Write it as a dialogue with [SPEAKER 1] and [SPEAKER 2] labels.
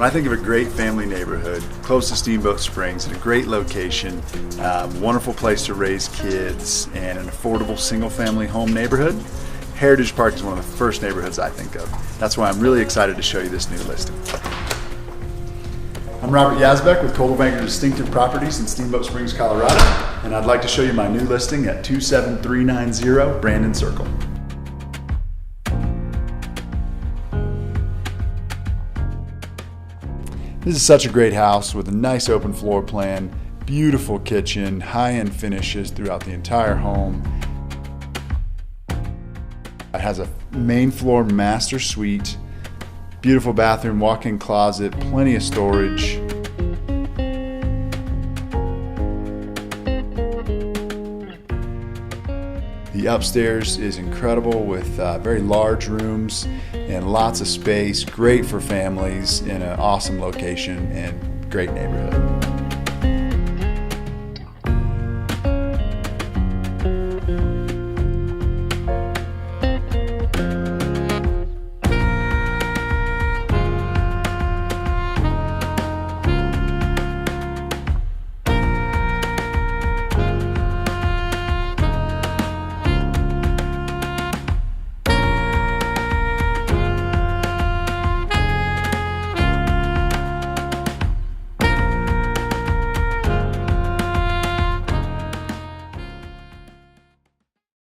[SPEAKER 1] When I think of a great family neighborhood, close to Steamboat Springs, in a great location, wonderful place to raise kids, and an affordable single-family home neighborhood, Heritage Park is one of the first neighborhoods I think of. That's why I'm really excited to show you this new listing. I'm Robert Yazbek with Coldwell Banker Distinctive Properties in Steamboat Springs, Colorado, and I'd like to show you my new listing at 27390 Brandon Circle. This is such a great house with a nice open floor plan, beautiful kitchen, high-end finishes throughout the entire home. It has a main floor master suite, beautiful bathroom, walk-in closet, plenty of storage. The upstairs is incredible with very large rooms and lots of space, great for families in an awesome location and great neighborhood.